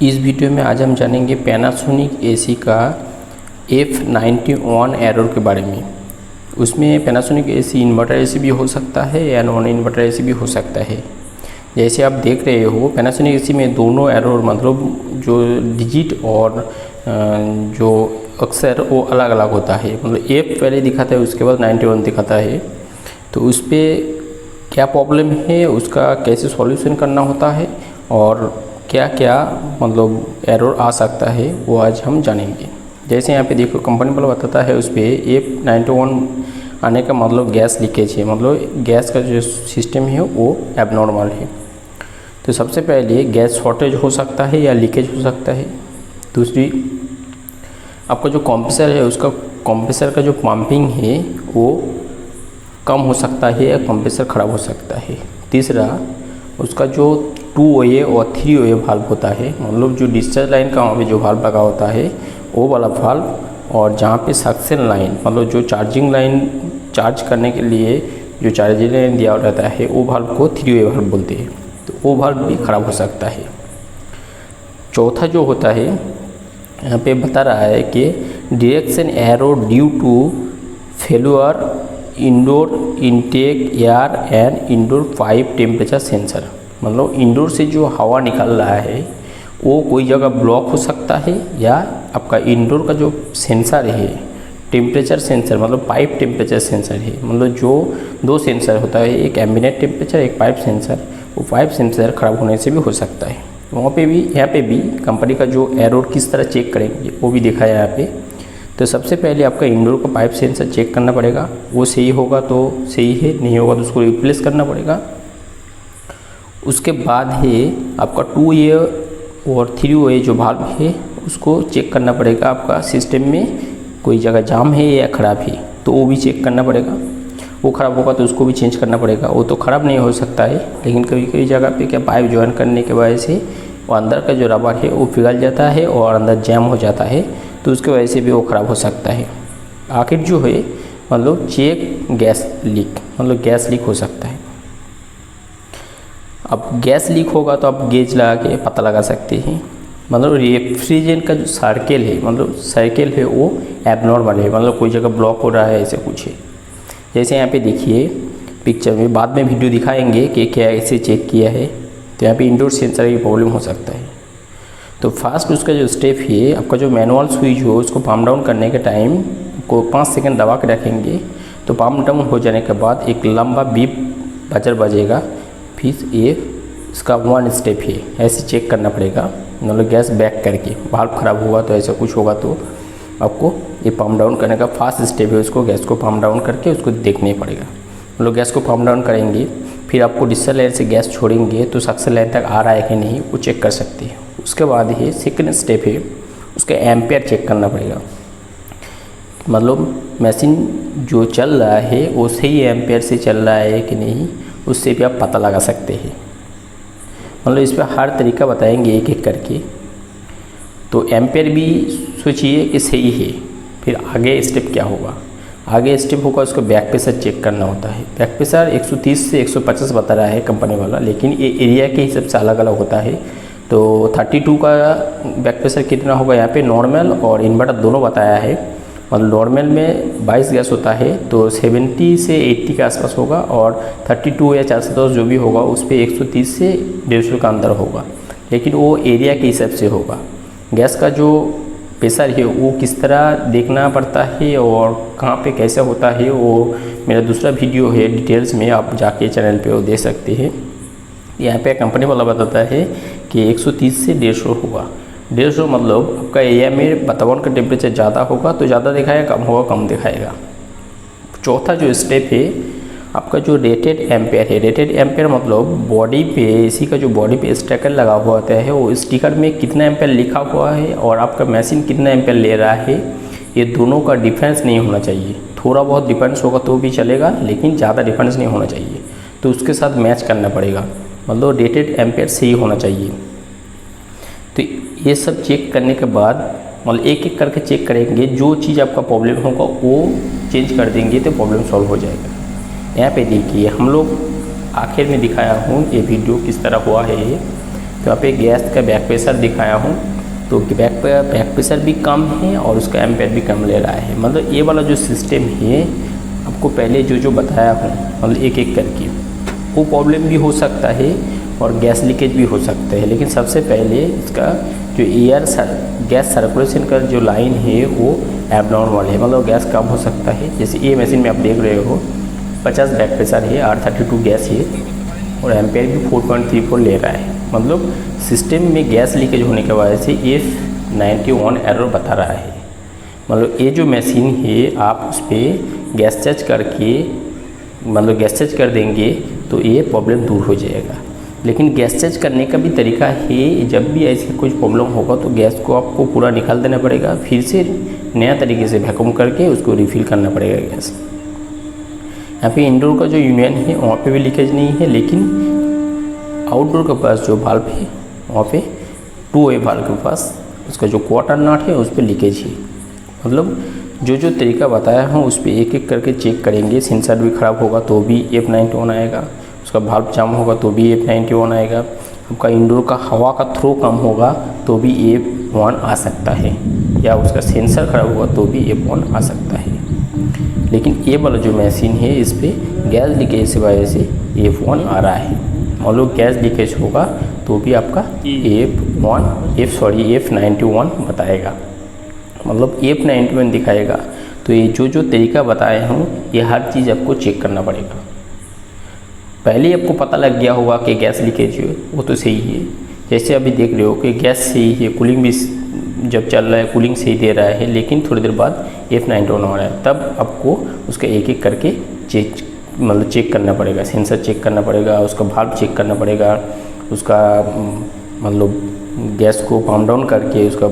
इस वीडियो में आज हम जानेंगे पैनासोनिक एसी का F91 एरर के बारे में। उसमें पैनासोनिक एसी इन्वर्टर एसी भी हो सकता है या नॉन इन्वर्टर एसी भी हो सकता है। जैसे आप देख रहे हो पैनासोनिक एसी में दोनों एरर मतलब जो डिजिट और जो अक्षर वो अलग अलग होता है। मतलब F पहले दिखाता है उसके बाद 91 दिखाता है। तो उस पर क्या प्रॉब्लम है, उसका कैसे सॉल्यूशन करना होता है और क्या क्या मतलब एरर आ सकता है वो आज हम जानेंगे। जैसे यहाँ पे देखो कंपनी वाला बताता है उस पर F91 आने का मतलब गैस लीकेज है, मतलब गैस का जो सिस्टम है वो एबनॉर्मल है। तो सबसे पहले गैस शॉर्टेज हो सकता है या लीकेज हो सकता है। दूसरी आपका जो कंप्रेसर है उसका कंप्रेसर का जो पंपिंग है वो कम हो सकता है या कंप्रेसर ख़राब हो सकता है। तीसरा उसका जो 2OA और 3OA वाल्व होता है, मतलब जो डिस्चार्ज लाइन का वहाँ पे जो वाल्व लगा होता है वो वाला वाल्व, और जहाँ पे सक्शन लाइन मतलब जो चार्जिंग लाइन चार्ज करने के लिए जो चार्जिंग लाइन दिया रहता है वो वाल्व को 3OA वाल्व बोलते हैं। तो वो वाल्व भी ख़राब हो सकता है। चौथा जो होता है यहाँ पे बता रहा है कि direction error due to failure indoor intake air and indoor pipe temperature sensor, मतलब इंडोर से जो हवा निकल रहा है वो कोई जगह ब्लॉक हो सकता है या आपका इंडोर का जो सेंसर है टेम्परेचर सेंसर मतलब पाइप टेम्परेचर सेंसर है, मतलब जो दो सेंसर होता है, एक एम्बिएंट टेम्परेचर एक पाइप सेंसर, वो पाइप सेंसर ख़राब होने से भी हो सकता है। वहाँ पे भी यहाँ पे भी कंपनी का जो एरर किस तरह चेक करेंगे वो भी दिखाया है यहाँ पे। तो सबसे पहले आपका इंडोर का पाइप सेंसर चेक करना पड़ेगा, वो सही होगा तो सही है, नहीं होगा तो उसको रिप्लेस करना पड़ेगा। उसके बाद है आपका 2OA और 3OA जो वाल्व है उसको चेक करना पड़ेगा, आपका सिस्टम में कोई जगह जाम है या ख़राब है तो वो भी चेक करना पड़ेगा। वो ख़राब होगा तो उसको भी चेंज करना पड़ेगा। वो तो ख़राब नहीं हो सकता है, लेकिन कभी कभी जगह पे क्या पाइप ज्वाइन करने के वजह से वो अंदर का जो रबर है वो पिघल जाता है और अंदर जैम हो जाता है, तो उसके वजह से भी वो ख़राब हो सकता है। आखिर जो है मतलब चेक गैस लीक, मतलब गैस लीक हो सकता है। अब गैस लीक होगा तो आप गेज लगा के पता लगा सकते हैं। मतलब रेफ्रिजरेंट का जो सर्किल है मतलब सर्किल है वो एबनॉर्मल है, मतलब कोई जगह ब्लॉक हो रहा है ऐसे कुछ है। जैसे यहाँ पे देखिए पिक्चर में, बाद में वीडियो दिखाएंगे कि क्या ऐसे चेक किया है। तो यहाँ पे इंडोर सेंसर की प्रॉब्लम हो सकता है। तो फास्ट उसका जो स्टेप है, आपका जो मैनुअल स्विच हो उसको पाम डाउन करने के टाइम को 5 सेकंड दबा के रखेंगे। तो पाम डाउन हो जाने के बाद एक लंबा बीप बजर बजेगा, फिर ये इसका 1 स्टेप है, ऐसे चेक करना पड़ेगा। मतलब गैस बैक करके वाल्व ख़राब होगा तो ऐसा कुछ होगा तो आपको ये पाम डाउन करने का फास्ट स्टेप है, उसको गैस को पाम डाउन करके उसको देखने पड़ेगा। मतलब गैस को पाम डाउन करेंगे, फिर आपको डिस्चार्ज लाइन से गैस छोड़ेंगे तो सक्शन लाइन तक आ रहा है कि नहीं वो चेक कर सकते हैं। उसके बाद ये सेकंड स्टेप है, उसका एम्पेयर चेक करना पड़ेगा। मतलब मशीन जो चल रहा है वो सही एम्पेयर से चल रहा है कि नहीं, उससे भी आप पता लगा सकते हैं। मतलब इस पर हर तरीका बताएंगे एक एक करके। तो एम्पेयर भी सोचिए कि सही है। फिर आगे स्टेप क्या होगा, आगे स्टेप होगा उसको बैक प्रेशर चेक करना होता है। बैक प्रेशर 130 से 150 बता रहा है कंपनी वाला, लेकिन ये एरिया के हिसाब से अलग अलग होता है। तो 32 का बैक प्रेशर कितना होगा, यहाँ पे नॉर्मल और इन्वर्टर दोनों बताया है। मतलब नॉर्मल में 22 गैस होता है तो 70 से 80 के आसपास होगा, और 32 या 410 जो भी होगा उस पर 130 से 150 का अंदर होगा, लेकिन वो एरिया के हिसाब से होगा। गैस का जो प्रेशर है वो किस तरह देखना पड़ता है और कहाँ पे कैसे होता है वो मेरा दूसरा वीडियो है, डिटेल्स में आप जाके चैनल पे वो देख सकते हैं। यहाँ पे कंपनी वाला बताता है कि 130 से 150 होगा। 150 मतलब आपका एरिया में वातावरण का टेम्परेचर ज़्यादा होगा तो ज़्यादा दिखाएगा, कम होगा कम दिखाएगा। चौथा जो स्टेप है आपका जो रेटेड एम्पेयर है। रेटेड एम्पेयर मतलब बॉडी पे एसी का जो बॉडी पे स्टिकर लगा हुआ होता है, वो स्टिकर में कितना एम्पेयर लिखा हुआ है और आपका मशीन कितना एम्पेयर ले रहा है, ये दोनों का डिफरेंस नहीं होना चाहिए। थोड़ा बहुत डिफरेंस होगा तो भी चलेगा, लेकिन ज़्यादा डिफरेंस नहीं होना चाहिए। तो उसके साथ मैच करना पड़ेगा, मतलब रेटेड एम्पेयर सही होना चाहिए। तो ये सब चेक करने के बाद मतलब एक एक करके चेक करेंगे, जो चीज़ आपका प्रॉब्लम होगा वो चेंज कर देंगे तो प्रॉब्लम सॉल्व हो जाएगा। यहाँ पे देखिए हम लोग आखिर में दिखाया हूँ ये वीडियो किस तरह हुआ है। यहाँ पे गैस का बैक प्रेशर दिखाया हूँ, तो बैक प्रेशर भी कम है और उसका एम्पेयर भी कम ले रहा है। मतलब ये वाला जो सिस्टम है आपको पहले जो बताया हूँ, मतलब एक एक करके, वो प्रॉब्लम भी हो सकता है और गैस लीकेज भी हो सकता है। लेकिन सबसे पहले इसका जो गैस सर्कुलेशन का जो लाइन है वो एबनॉर्मल है, मतलब गैस कम हो सकता है। जैसे ये मशीन में आप देख रहे हो 50 बैक प्रेशर है, R32 गैस है और एम्पेयर भी 4.34 ले रहा है। मतलब सिस्टम में गैस लीकेज होने की वजह से F91 एरर बता रहा है। मतलब ये जो मशीन है आप उस पर गैस चेक करके, मतलब गैस चेक कर देंगे तो ये प्रॉब्लम दूर हो जाएगा। लेकिन गैस चेक करने का भी तरीका है, जब भी ऐसी कुछ प्रॉब्लम होगा तो गैस को आपको पूरा निकाल देना पड़ेगा, फिर से नया तरीके से वैक्यूम करके उसको रिफ़िल करना पड़ेगा गैस। यहाँ पे इंडोर का जो यूनियन है वहाँ पे भी लीकेज नहीं है, लेकिन आउटडोर के पास जो वाल्व है वहाँ पे 2A वाल्व के पास उसका जो क्वार्टर नट है उस पर लीकेज है। मतलब जो तरीका बताया हूँ उस पर एक एक करके चेक करेंगे। सेंसर भी ख़राब होगा तो भी F91 आएगा, उसका वाल्व जाम होगा तो भी F91 आएगा, आपका इंडोर का हवा का थ्रो कम होगा तो भी F1 आ सकता है, या उसका सेंसर ख़राब होगा तो भी F1 आ सकता है। लेकिन ये वाला जो मशीन है इस पर गैस लीकेज की वजह से F1 आ रहा है। मान लो गैस लीकेज होगा तो भी आपका F91 बताएगा, मतलब F91 दिखाएगा। तो ये जो तरीका बताए हूँ ये हर चीज़ आपको चेक करना पड़ेगा। पहले आपको पता लग गया होगा कि गैस लीकेज है वो तो सही है, जैसे अभी देख रहे हो कि गैस सही है, कूलिंग भी जब चल रहा है कूलिंग सही दे रहा है, लेकिन थोड़ी देर बाद F91 हो रहा है, तब आपको उसका एक एक करके चेक करना पड़ेगा। सेंसर चेक करना पड़ेगा, उसका वाल्व चेक करना पड़ेगा, उसका मतलब गैस को पाम डाउन करके उसका